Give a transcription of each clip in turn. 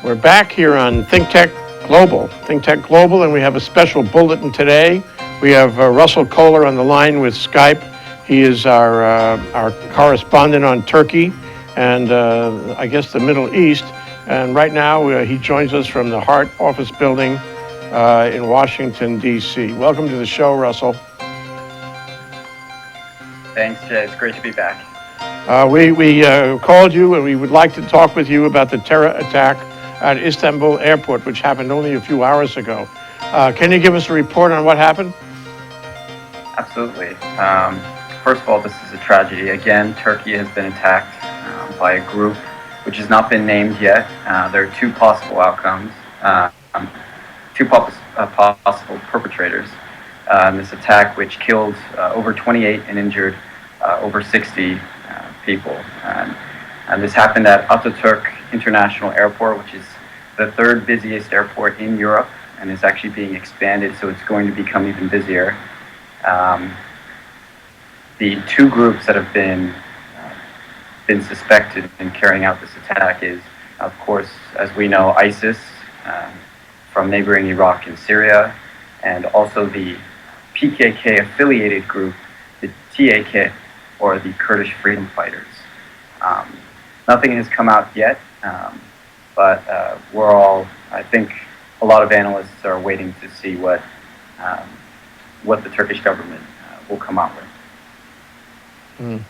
We're back here on ThinkTech Global, and we have a special bulletin today. We have Russell Koehler on the line with Skype. He is our correspondent on Turkey and I guess the Middle East. And right now he joins us from the Hart Office Building in Washington, D.C. Welcome to the show, Russell. Thanks, Jay. It's great to be back. We called you, and we would like to talk with you about the terror attack at Istanbul Airport, which happened only a few hours ago. Can you give us a report on what happened? Absolutely. First of all, this is a tragedy. Again, Turkey has been attacked by a group which has not been named yet. There are two possible outcomes, two possible perpetrators in this attack, which killed over 28 and injured over 60 people. And this happened at Ataturk International Airport, which is the third busiest airport in Europe, and is actually being expanded, so it's going to become even busier. The two groups that have been suspected in carrying out this attack is, of course, as we know, ISIS from neighboring Iraq and Syria, and also the PKK-affiliated group, the TAK, or the Kurdish Freedom Fighters. Nothing has come out yet, but we're all, I think, a lot of analysts are waiting to see what the Turkish government will come out with.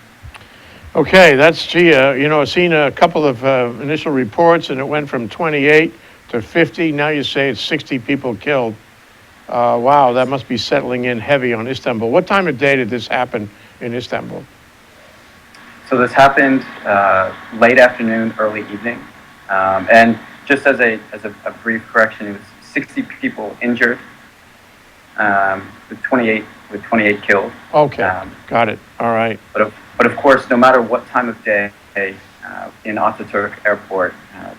Okay, that's I've seen a couple of initial reports, and it went from 28 to 50. Now you say it's 60 people killed. Wow, that must be settling in heavy on Istanbul. What time of day did this happen in Istanbul? So this happened late afternoon, early evening, and just as a brief correction, it was 60 people injured, with 28 killed. Okay, got it. All right. But of course, no matter what time of day in Ataturk Airport,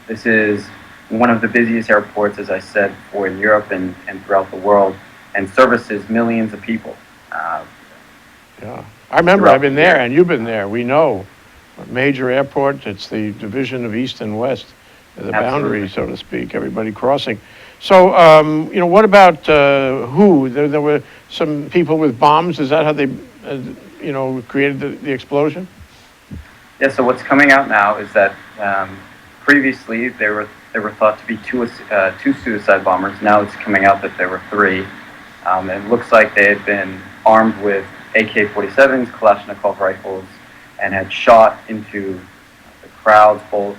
this is one of the busiest airports, as I said, for in Europe and throughout the world, and services millions of people. Yeah. I remember I've been there, and you've been there. We know. A major airport, it's the division of East and West, the boundary, so to speak, everybody crossing. So, what about who? There were some people with bombs. Is that how they, created the explosion? Yeah, so what's coming out now is that previously there were thought to be two suicide bombers. Now it's coming out that there were three. It looks like they had been armed with AK-47s, Kalashnikov rifles, and had shot into the crowds both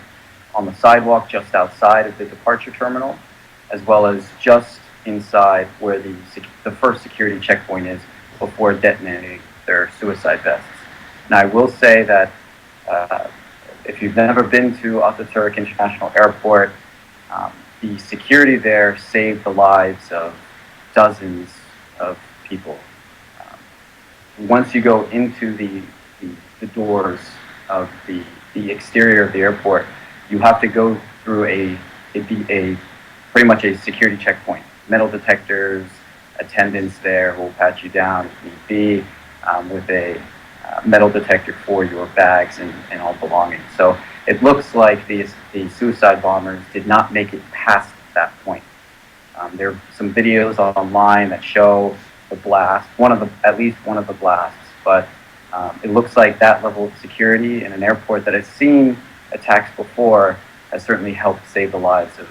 on the sidewalk just outside of the departure terminal, as well as just inside where the first security checkpoint is before detonating their suicide vests. And I will say that if you've never been to Ataturk International Airport, the security there saved the lives of dozens of people. Once you go into the doors of the exterior of the airport, you have to go through a pretty much a security checkpoint. Metal detectors, attendants there who will pat you down if need be, with a metal detector for your bags and all belongings. So it looks like the suicide bombers did not make it past that point. There are some videos online that show the blast, at least one of the blasts, but it looks like that level of security in an airport that has seen attacks before has certainly helped save the lives of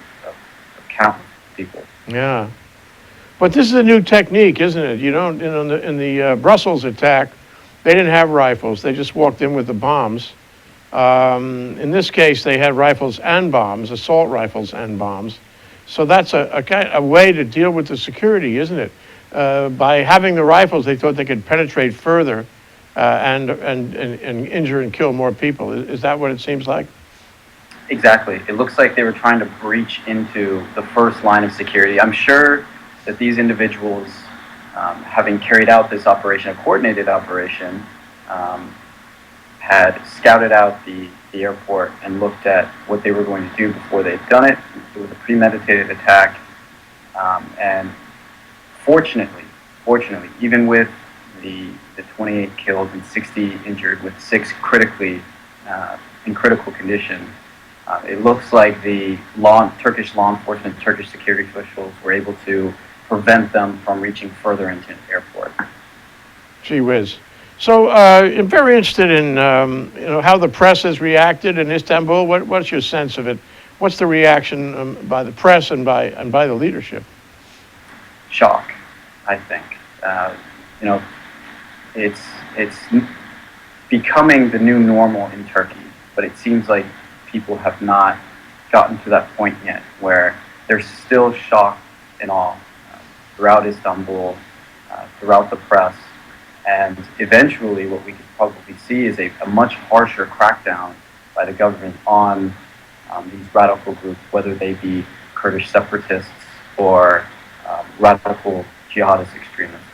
countless people. Yeah, but this is a new technique, isn't it? In the Brussels attack, they didn't have rifles; they just walked in with the bombs. In this case, they had rifles and bombs, assault rifles and bombs. So that's a way to deal with the security, isn't it? By having the rifles, they thought they could penetrate further and injure and kill more people. Is that what it seems like? Exactly. It looks like they were trying to breach into the first line of security. I'm sure that these individuals, having carried out this operation, a coordinated operation, had scouted out the airport and looked at what they were going to do before they'd done it. It was a premeditated attack. And fortunately, even with the 28 killed and 60 injured, with 6 in critical condition, It looks like the Turkish law enforcement, Turkish security officials were able to prevent them from reaching further into the airport. Gee whiz. So I'm very interested in how the press has reacted in Istanbul. What's your sense of it? What's the reaction by the press and by the leadership? Shock, I think. It's becoming the new normal in Turkey, but it seems like people have not gotten to that point yet where there's still shock and awe throughout Istanbul, throughout the press, and eventually what we could probably see is a much harsher crackdown by the government on these radical groups, whether they be Kurdish separatists or radical jihadist extremists.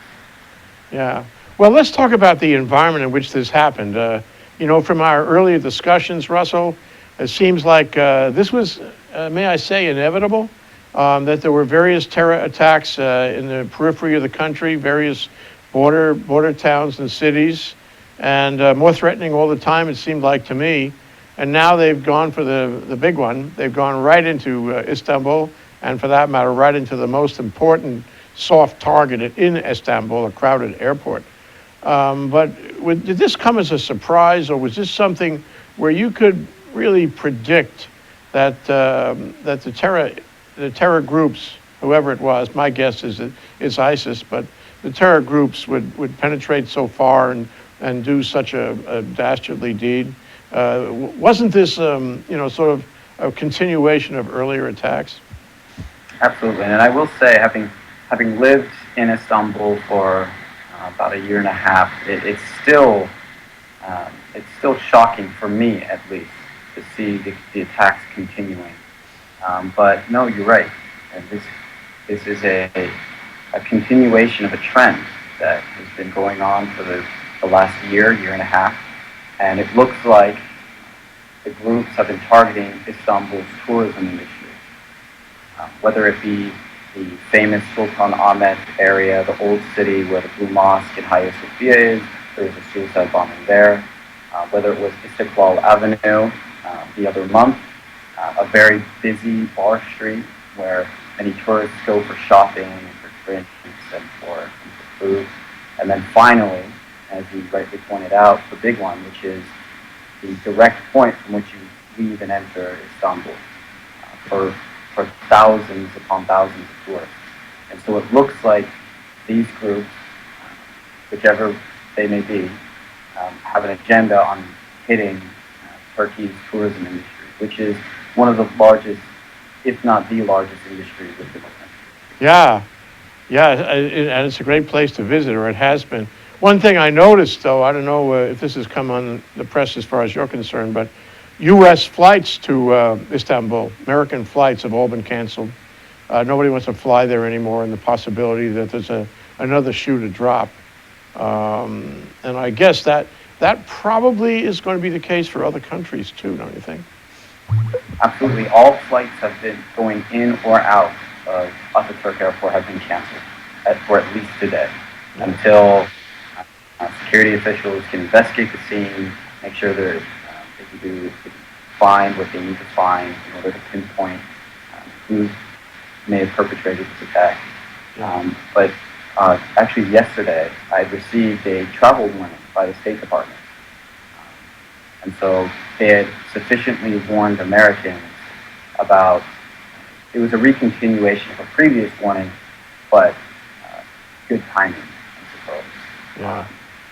Yeah. Well, let's talk about the environment in which this happened. From our earlier discussions, Russell, it seems like this was, may I say, inevitable, that there were various terror attacks in the periphery of the country, various border towns and cities, and more threatening all the time, it seemed like to me. And now they've gone for the big one. They've gone right into Istanbul, and for that matter, right into the most important soft target in Istanbul, a crowded airport. But did this come as a surprise, or was this something where you could really predict that the terror groups, whoever it was, my guess is it's ISIS, but the terror groups would penetrate so far and do such a dastardly deed? Wasn't this sort of a continuation of earlier attacks? Absolutely, and I will say, having lived in Istanbul for about a year and a half, it's still shocking for me, at least, to see the attacks continuing. But no, you're right. And this is a continuation of a trend that has been going on for the last year and a half, and it looks like the groups have been targeting Istanbul's tourism industry, whether it be the famous Sultan Ahmet area, the old city where the Blue Mosque in Hagia Sophia is. There was a suicide bombing there. Whether it was Istiklal Avenue the other month, a very busy bar street where many tourists go for shopping and for drinks and for food. And then finally, as you rightly pointed out, the big one, which is the direct point from which you leave and enter Istanbul for thousands upon thousands of tourists. And so it looks like these groups, whichever they may be, have an agenda on hitting Turkey's tourism industry, which is one of the largest, if not the largest industry within the country. Yeah, and it's a great place to visit, or it has been. One thing I noticed, though, I don't know if this has come on the press as far as you're concerned, but U.S. flights to Istanbul, American flights, have all been canceled. Nobody wants to fly there anymore, and the possibility that there's another shoe to drop. And I guess that probably is going to be the case for other countries too, don't you think? Absolutely. All flights have been going in or out of Ataturk Airport have been canceled for at least today, until security officials can investigate the scene, make sure they can find what they need to find in order to pinpoint who may have perpetrated this attack. But actually yesterday, I received a travel warning by the State Department. And so they had sufficiently warned Americans about, it was a recontinuation of a previous warning, but good timing, I suppose. Yeah.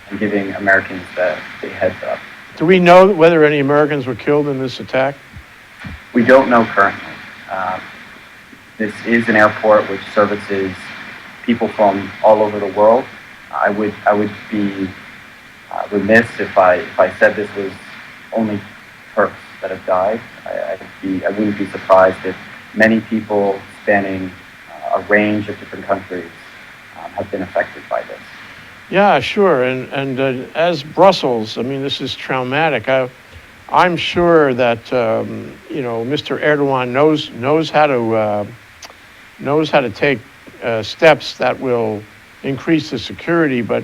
And giving Americans the heads up. Do we know whether any Americans were killed in this attack? We don't know currently. This is an airport which services people from all over the world. I would be remiss if I said this was only Turks that have died. I wouldn't be surprised if many people spanning a range of different countries have been affected by this. Yeah, sure. And as Brussels, I mean, this is traumatic. I'm sure that Mr. Erdogan knows how to take steps that will increase the security, but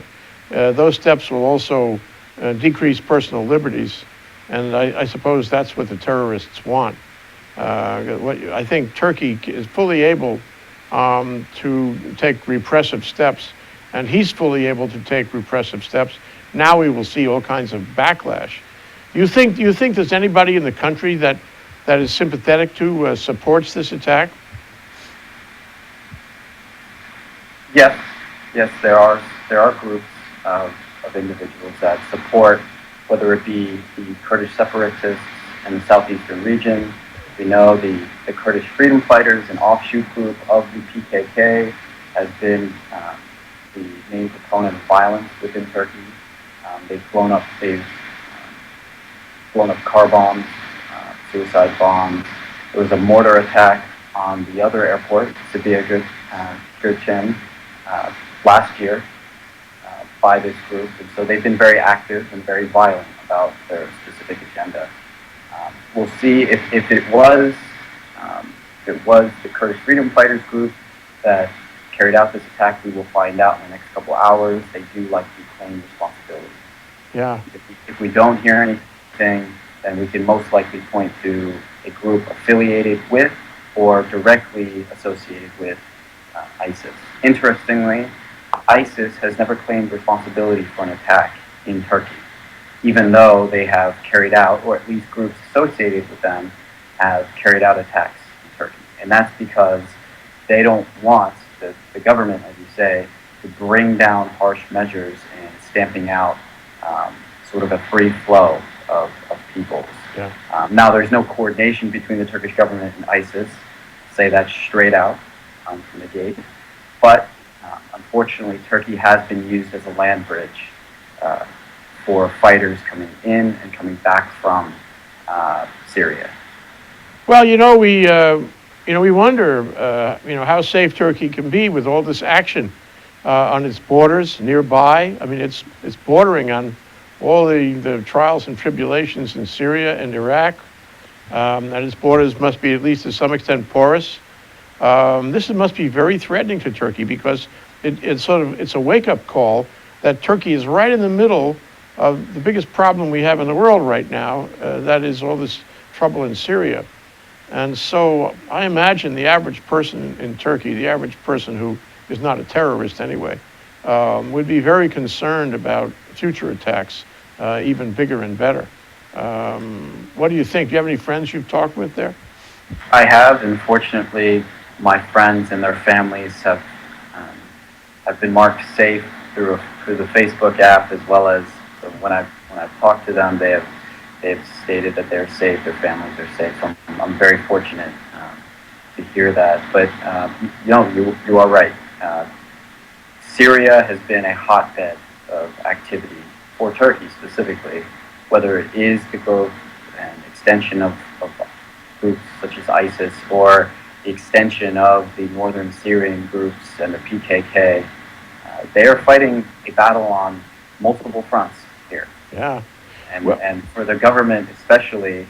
those steps will also decrease personal liberties. And I suppose that's what the terrorists want. I think Turkey is fully able to take repressive steps, and he's fully able to take repressive steps. Now we will see all kinds of backlash. Do you think there's anybody in the country that is sympathetic to, supports this attack? Yes, yes, there are groups of individuals that support, whether it be the Kurdish separatists in the southeastern region. We know the Kurdish freedom fighters, an offshoot group of the PKK, has been the main proponent of violence within Turkey. They've blown up car bombs, suicide bombs. There was a mortar attack on the other airport, Sabiha Gökçen, last year by this group, and so they've been very active and very violent about their specific agenda. We'll see if it was the Kurdish freedom fighters group that carried out this attack. We will find out in the next couple hours. They do likely claim responsibility. Yeah. If we don't hear anything, then we can most likely point to a group affiliated with or directly associated with ISIS. Interestingly, ISIS has never claimed responsibility for an attack in Turkey, even though they have carried out, or at least groups associated with them, have carried out attacks in Turkey. And that's because they don't want the government, as you say, to bring down harsh measures and stamping out sort of a free flow of people. Yeah. Now, there's no coordination between the Turkish government and ISIS, say that straight out from the gate. But unfortunately, Turkey has been used as a land bridge for fighters coming in and coming back from Syria. Well, we wonder, how safe Turkey can be with all this action on its borders nearby. I mean, it's bordering on all the trials and tribulations in Syria and Iraq, and its borders must be at least to some extent porous. This must be very threatening to Turkey because it's a wake-up call that Turkey is right in the middle of the biggest problem we have in the world right now, that is all this trouble in Syria. And so I imagine the average person in Turkey, the average person who is not a terrorist anyway, would be very concerned about future attacks, even bigger and better. What do you think? Do you have any friends you've talked with there? I have, and fortunately, my friends and their families have been marked safe through the Facebook app, as well as when I've talked to them, they've stated that they're safe, their families are safe. So I'm very fortunate to hear that. But you are right. Syria has been a hotbed of activity for Turkey specifically, whether it is the growth and extension of groups such as ISIS or the extension of the northern Syrian groups and the PKK. They are fighting a battle on multiple fronts here. Yeah. And for the government especially,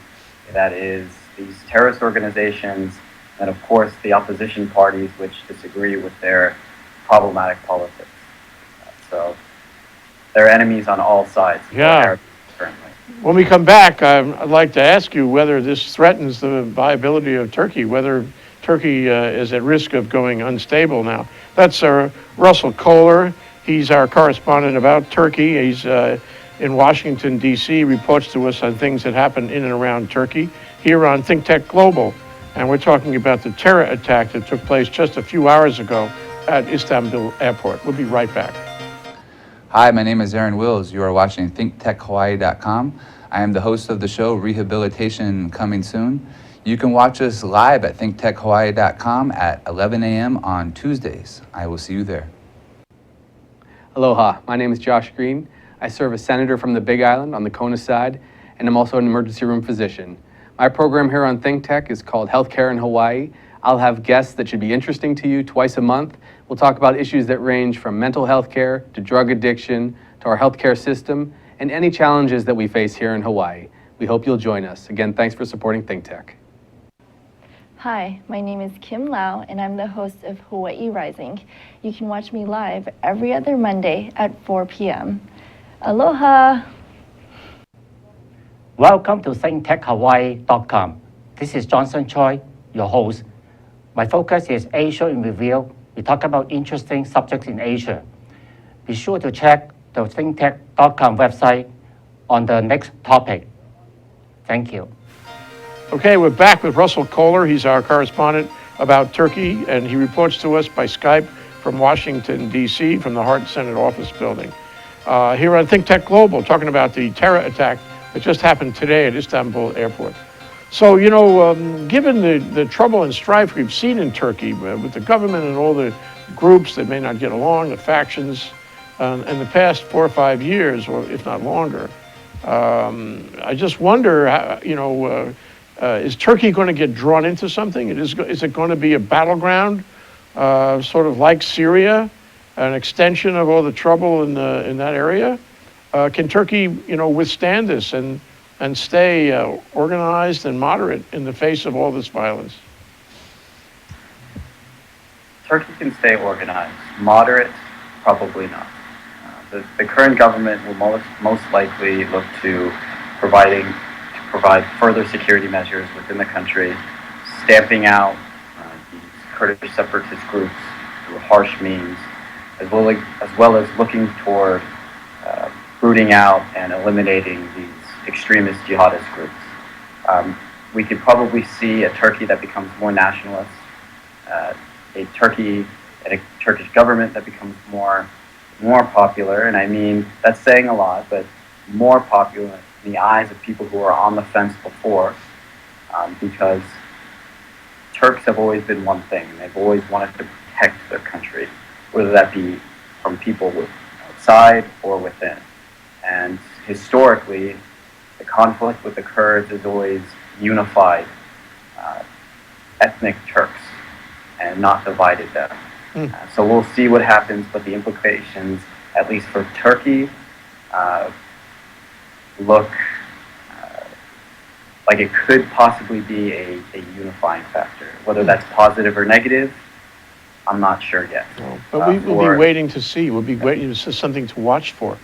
that is these terrorist organizations and of course the opposition parties which disagree with their problematic politics. So they're enemies on all sides. Yeah. Currently. When we come back, I'd like to ask you whether this threatens the viability of Turkey, whether Turkey is at risk of going unstable now. That's Russell Koehler. He's our correspondent about Turkey. He's in Washington, D.C., reports to us on things that happen in and around Turkey here on ThinkTech Global. And we're talking about the terror attack that took place just a few hours ago at Istanbul Airport. We'll be right back. Hi, my name is Aaron Wills. You are watching ThinkTechHawaii.com. I am the host of the show Rehabilitation Coming Soon. You can watch us live at ThinkTechHawaii.com at 11 a.m. on Tuesdays. I will see you there. Aloha, my name is Josh Green. I serve as senator from the Big Island on the Kona side, and I'm also an emergency room physician. My program here on ThinkTech is called Healthcare in Hawaii. I'll have guests that should be interesting to you twice a month. We'll talk about issues that range from mental health care to drug addiction to our healthcare system and any challenges that we face here in Hawaii. We hope you'll join us. Again, thanks for supporting ThinkTech. Hi, my name is Kim Lau, and I'm the host of Hawaii Rising. You can watch me live every other Monday at 4 p.m. Aloha! Welcome to ThinkTechHawaii.com. This is Johnson Choi, your host. My focus is Asia in Review. We talk about interesting subjects in Asia. Be sure to check the ThinkTech.com website on the next topic. Thank you. Okay, we're back with Russell Koehler. He's our correspondent about Turkey, and he reports to us by Skype from Washington, D.C., from the Hart Senate Office Building. Here on ThinkTech Global, talking about the terror attack that just happened today at Istanbul Airport. So, given the trouble and strife we've seen in Turkey with the government and all the groups that may not get along, the factions, in the past 4 or 5 years, or if not longer, I just wonder, is Turkey going to get drawn into something? Is it going to be a battleground, sort of like Syria, an extension of all the trouble in that area? Can Turkey, withstand this and stay organized and moderate in the face of all this violence? Turkey can stay organized. Moderate, probably not. The current government will most likely look to provide further security measures within the country, stamping out these Kurdish separatist groups through harsh means, as well as looking toward rooting out and eliminating these extremist jihadist groups. We could probably see a Turkey that becomes more nationalist, a Turkey and a Turkish government that becomes more popular, and I mean, that's saying a lot, but more popular in the eyes of people who are on the fence before, because Turks have always been one thing. They've always wanted to protect their country, whether that be from people outside or within. And historically, the conflict with the Kurds has always unified ethnic Turks and not divided them. So we'll see what happens, but the implications, at least for Turkey, look like it could possibly be a unifying factor. Whether that's positive or negative, I'm not sure yet. But we will be waiting to see. We'll be waiting. This is something to watch for.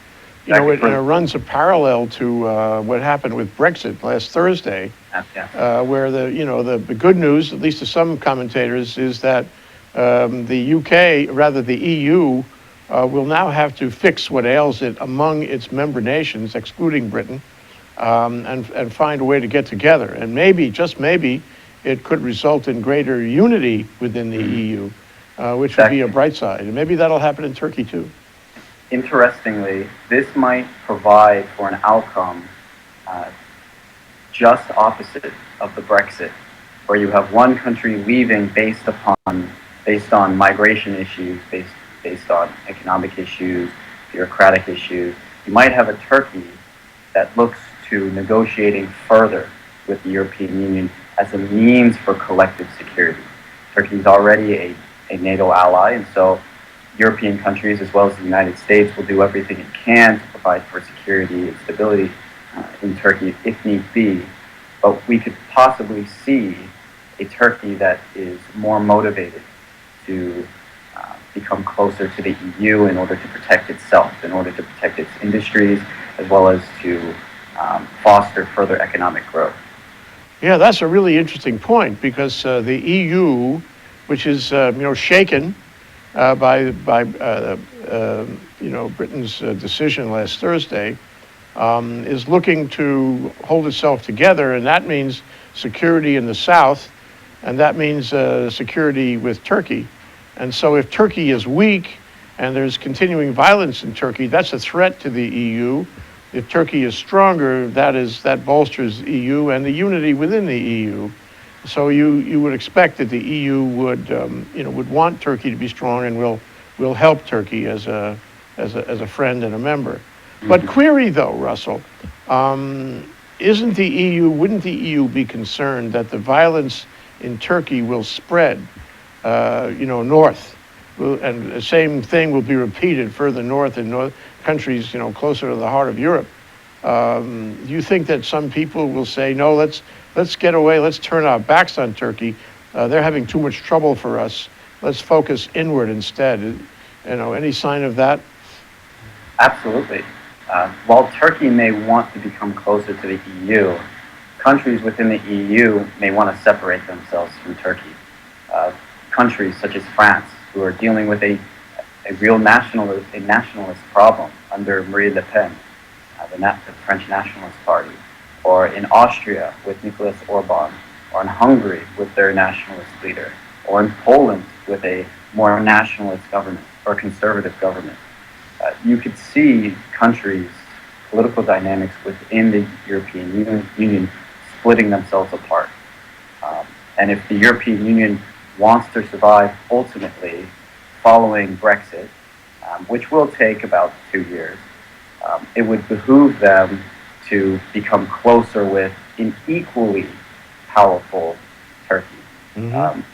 It runs a parallel to what happened with Brexit last Thursday, where the good news, at least to some commentators, is that the EU, will now have to fix what ails it among its member nations, excluding Britain, and find a way to get together. And maybe, just maybe, it could result in greater unity within the EU, which would be a bright side. And maybe that'll happen in Turkey too. Interestingly, this might provide for an outcome just opposite of the Brexit, where you have one country leaving based on migration issues, based on economic issues, bureaucratic issues. You might have a Turkey that looks to negotiating further with the European Union as a means for collective security. Turkey is already a NATO ally, and so European countries, as well as the United States, will do everything it can to provide for security and stability in Turkey if need be. But we could possibly see a Turkey that is more motivated to become closer to the EU in order to protect itself, in order to protect its industries, as well as to foster further economic growth. Yeah, that's a really interesting point, because the EU, which is shaken by Britain's decision last Thursday, is looking to hold itself together, and that means security in the south, and that means security with Turkey. And so if Turkey is weak and there's continuing violence in Turkey, that's a threat to the EU. If Turkey is stronger, that bolsters the EU and the unity within the EU. So you would expect that the EU would want Turkey to be strong and will help Turkey as a friend and a member. Mm-hmm. But query though, Russell, wouldn't the EU be concerned that the violence in Turkey will spread north, and the same thing will be repeated further north in countries closer to the heart of Europe? Do you think that some people will say, no, let's get away, let's turn our backs on Turkey, they're having too much trouble for us, let's focus inward instead? Any sign of that? Absolutely. While Turkey may want to become closer to the EU, countries within the EU may want to separate themselves from Turkey. Countries such as France, who are dealing with a real nationalist problem under Marine Le Pen, the French Nationalist Party, or in Austria with Nicolas Orban, or in Hungary with their nationalist leader, or in Poland with a more nationalist government or conservative government. You could see countries, political dynamics within the European Union splitting themselves apart. And if the European Union wants to survive ultimately following Brexit, which will take about 2 years, it would behoove them to become closer with an equally powerful Turkey.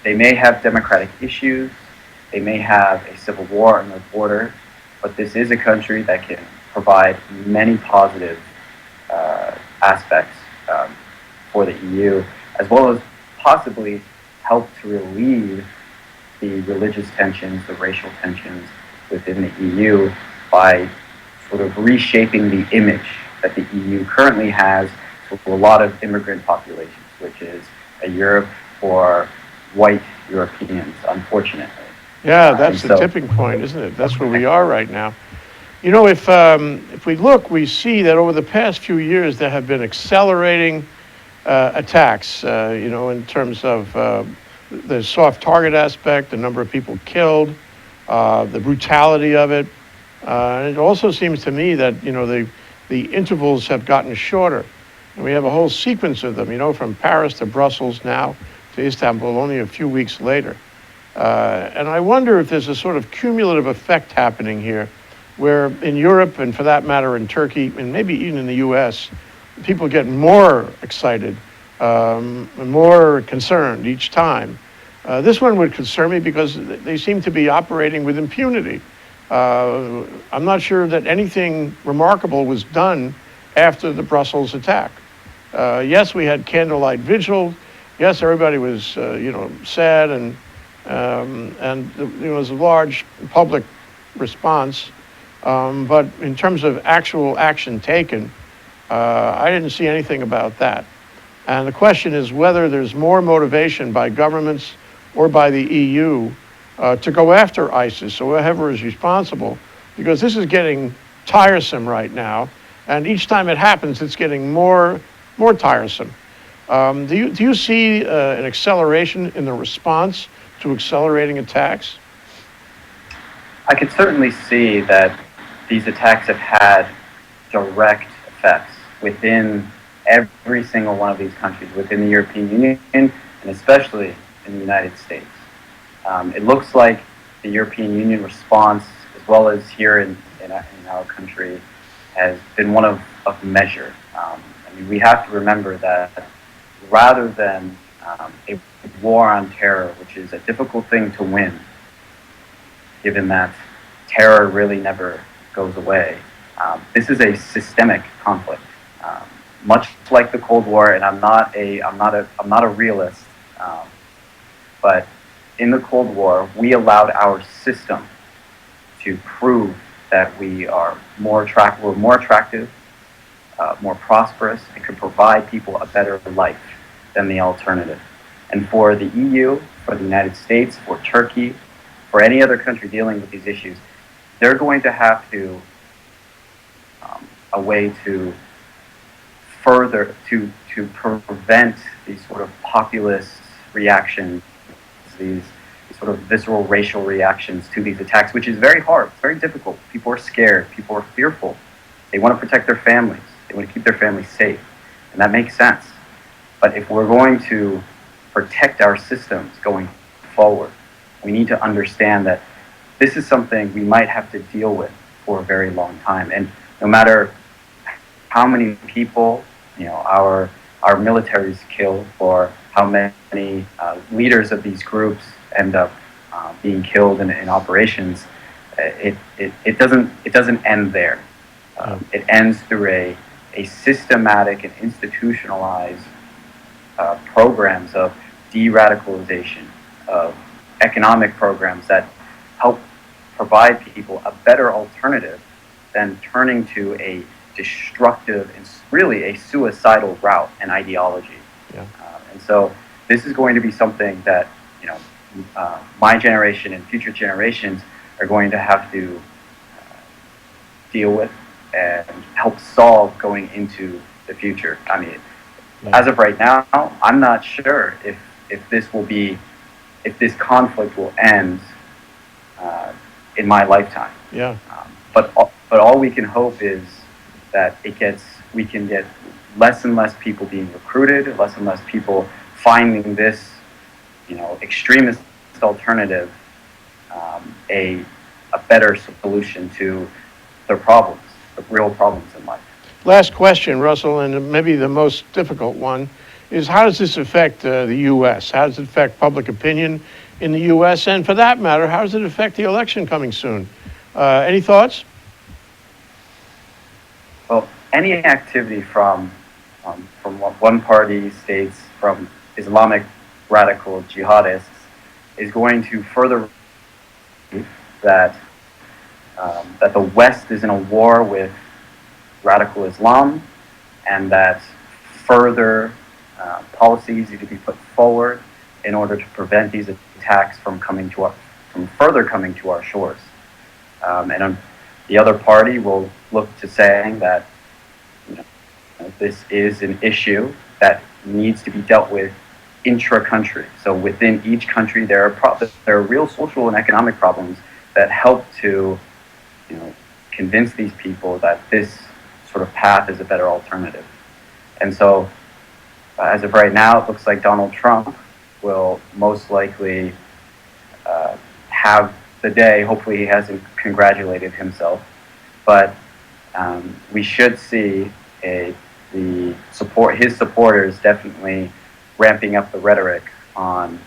They may have democratic issues, they may have a civil war on their border, but this is a country that can provide many positive aspects for the EU, as well as possibly help to relieve the religious tensions, the racial tensions within the EU by sort of reshaping the image that the EU currently has to a lot of immigrant populations, which is a Europe for white Europeans, unfortunately. Yeah, that's the tipping point, isn't it? That's where we are right now. You know, if we look, we see that over the past few years there have been accelerating attacks. You know, in terms of the soft target aspect, the number of people killed, the brutality of it. And it also seems to me that the intervals have gotten shorter, and we have a whole sequence of them. You know, from Paris to Brussels now to Istanbul, only a few weeks later. And I wonder if there's a sort of cumulative effect happening here, where in Europe, and for that matter in Turkey, and maybe even in the US, people get more excited and more concerned each time. This one would concern me because they seem to be operating with impunity. I'm not sure that anything remarkable was done after the Brussels attack. Yes, we had candlelight vigil. Yes, everybody was, sad, and there was a large public response. But in terms of actual action taken, I didn't see anything about that. And the question is whether there's more motivation by governments or by the EU to go after ISIS or whoever is responsible, because this is getting tiresome right now, and each time it happens, it's getting more tiresome. Do you see an acceleration in the response to accelerating attacks? I could certainly see that these attacks have had direct effects within every single one of these countries, within the European Union, and especially in the United States. It looks like the European Union response, as well as here in our country, has been one of measure. We have to remember that rather than a war on terror, which is a difficult thing to win, given that terror really never goes away, this is a systemic conflict, much like the Cold War. And I'm not a realist, but in the Cold War, we allowed our system to prove that we are more attractive, more prosperous, and can provide people a better life than the alternative. And for the EU, for the United States, for Turkey, for any other country dealing with these issues, they're going to have to a way to further to prevent these sort of populist reactions, these sort of visceral racial reactions to these attacks, which is very hard, it's very difficult. People are scared, people are fearful. They want to protect their families, they want to keep their families safe, and that makes sense. But if we're going to protect our systems going forward, we need to understand that this is something we might have to deal with for a very long time. And no matter how many people, our militaries kill, or how many leaders of these groups end up being killed in operations, it doesn't end there. It ends through a systematic and institutionalized programs of de-radicalization, of economic programs that help provide people a better alternative than turning to a destructive and really a suicidal route and ideology. Yeah. And so this is going to be something that, you know, my generation and future generations are going to have to deal with and help solve going into the future. I mean, as of right now, I'm not sure if this conflict will end in my lifetime. Yeah. But all we can hope is that we can get less and less people being recruited, less and less people finding this, you know, extremist alternative a better solution to their problems, the real problems in life. Last question, Russell, and maybe the most difficult one, is how does this affect the U.S.? How does it affect public opinion in the U.S.? And for that matter, how does it affect the election coming soon? Any thoughts? Well, any activity from what one party states from Islamic radical jihadists is going to further that that the West is in a war with radical Islam, and that further policies need to be put forward in order to prevent these attacks from further coming to our shores. And the other party will look to saying that, you know, this is an issue that needs to be dealt with intra-country. So within each country, there are real social and economic problems that help to, you know, convince these people that this sort of path is a better alternative. And so, as of right now, it looks like Donald Trump will most likely have the day. Hopefully, he hasn't congratulated himself, but we should see his supporters definitely ramping up the rhetoric on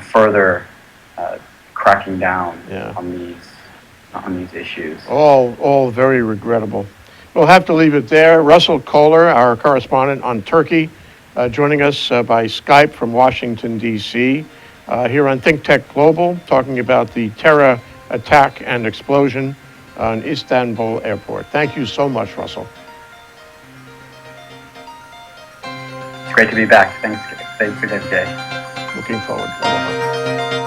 further cracking down on these issues. All very regrettable. We'll have to leave it there. Russell Koehler, our correspondent on Turkey, joining us by Skype from Washington, D.C., here on ThinkTech Global, talking about the terror attack and explosion on Istanbul Airport. Thank you so much, Russell. It's great to be back. Thanks again, Jay. Looking forward. Bye-bye.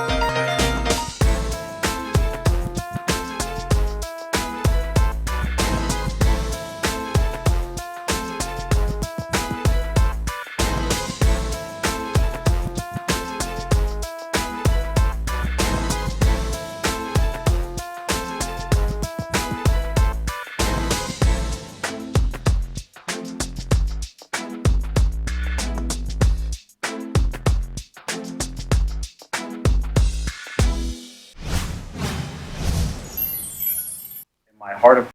My heart of